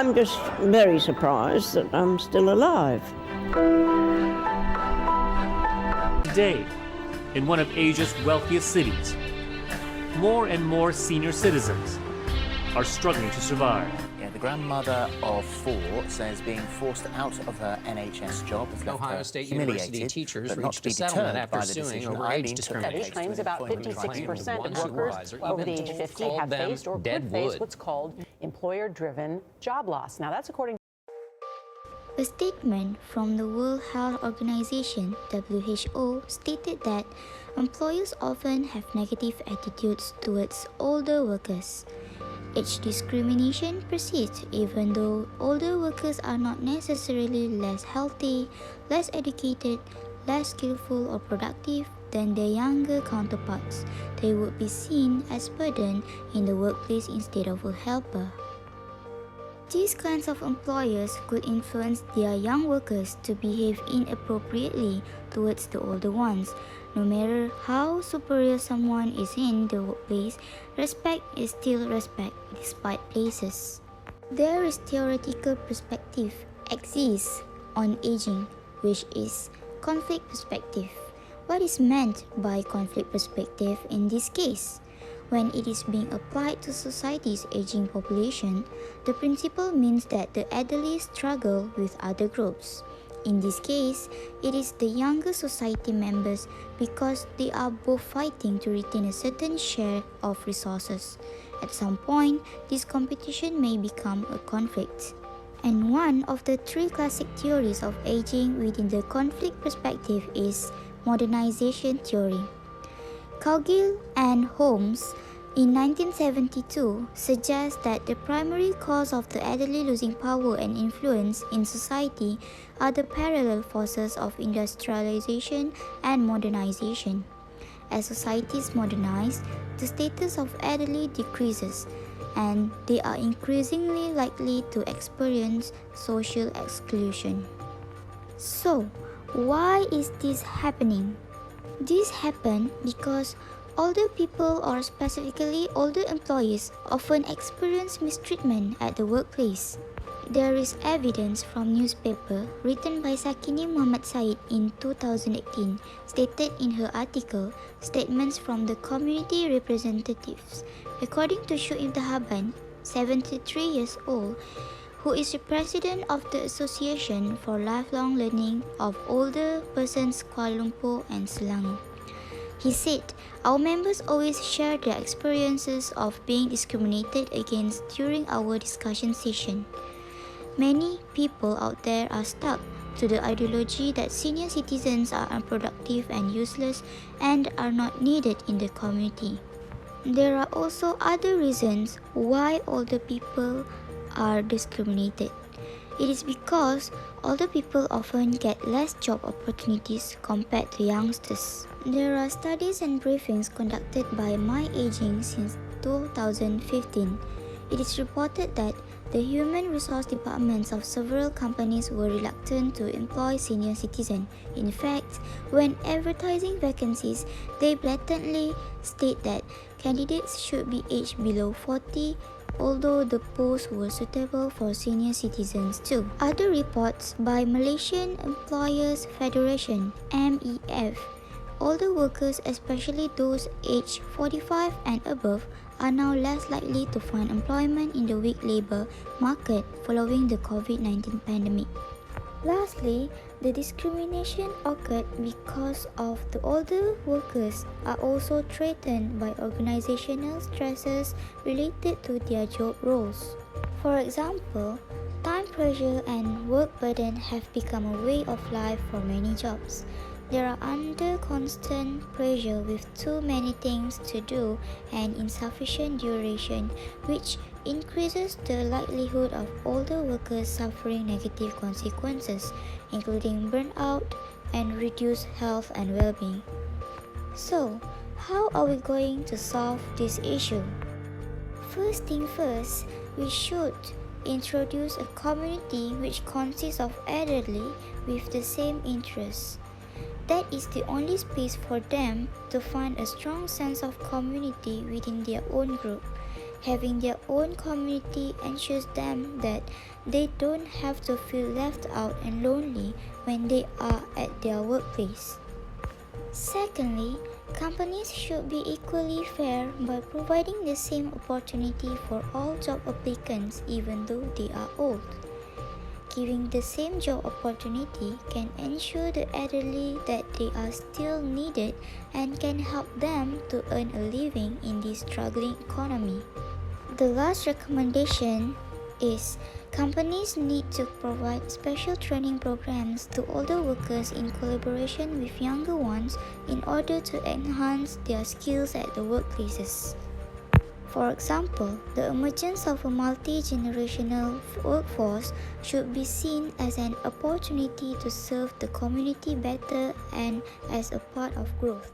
I'm just very surprised that I'm still alive. Today, in one of Asia's wealthiest cities, more and more senior citizens are struggling to survive. Yeah, the grandmother of 4 says being forced out of her NHS job has left Ohio her State humiliated, University teachers but not reached to a be settlement deterred after by the suing decision. over Eileen age took the discrimination. case Study claims about to employment 56% of One workers supervisor over the even age of 50 called have them faced or dead could face wood. what's called employer-driven job loss. Now, that's according A statement from the World Health Organization (WHO) stated that employers often have negative attitudes towards older workers. Age discrimination persists even though older workers are not necessarily less healthy, less educated, less skillful or productive than their younger counterparts. They would be seen as burden in the workplace instead of a helper. These kinds of employers could influence their young workers to behave inappropriately towards the older ones. No matter how superior someone is in the workplace, respect is still respect despite places. There is theoretical perspective exists on aging, which is conflict perspective. What is meant by conflict perspective in this case? When it is being applied to society's aging population, the principle means that the elderly struggle with other groups. In this case, it is the younger society members because they are both fighting to retain a certain share of resources. At some point, this competition may become a conflict. And one of the 3 classic theories of aging within the conflict perspective is modernization theory. Cowgill and Holmes in 1972 suggest that the primary cause of the elderly losing power and influence in society are the parallel forces of industrialization and modernization. As societies modernize, the status of elderly decreases, and they are increasingly likely to experience social exclusion. So, why is this happening? This happens because older people, or specifically older employees, often experience mistreatment at the workplace. There is evidence from newspaper written by Sakini Muhammad Said in 2018 stated in her article Statements from the Community Representatives. According to Shu'ib Dahaban, 73 years old, who is the president of the Association for Lifelong Learning of Older Persons Kuala Lumpur and Selangor. He said, "Our members always share their experiences of being discriminated against during our discussion session. Many people out there are stuck to the ideology that senior citizens are unproductive and useless and are not needed in the community. There are also other reasons why older people are discriminated. It is because older people often get less job opportunities compared to youngsters. There are studies and briefings conducted by My Aging since 2015. It is reported that the human resource departments of several companies were reluctant to employ senior citizens. In fact, when advertising vacancies, they blatantly state that candidates should be aged below 40, although the posts were suitable for senior citizens too. Other reports by Malaysian Employers Federation (MEF), older workers, especially those aged 45 and above, are now less likely to find employment in the weak labour market following the COVID-19 pandemic. Lastly, the discrimination occurred because of the older workers are also threatened by organizational stresses related to their job roles. For example, time pressure and work burden have become a way of life for many jobs. They are under constant pressure with too many things to do and insufficient duration, which increases the likelihood of older workers suffering negative consequences, including burnout and reduced health and well-being. So, how are we going to solve this issue? First thing first, we should introduce a community which consists of elderly with the same interests. That is the only space for them to find a strong sense of community within their own group. Having their own community ensures them that they don't have to feel left out and lonely when they are at their workplace. Secondly, companies should be equally fair by providing the same opportunity for all job applicants even though they are old. Giving the same job opportunity can ensure the elderly that they are still needed and can help them to earn a living in this struggling economy. The last recommendation is companies need to provide special training programs to older workers in collaboration with younger ones in order to enhance their skills at the workplaces. For example, the emergence of a multi-generational workforce should be seen as an opportunity to serve the community better and as a part of growth.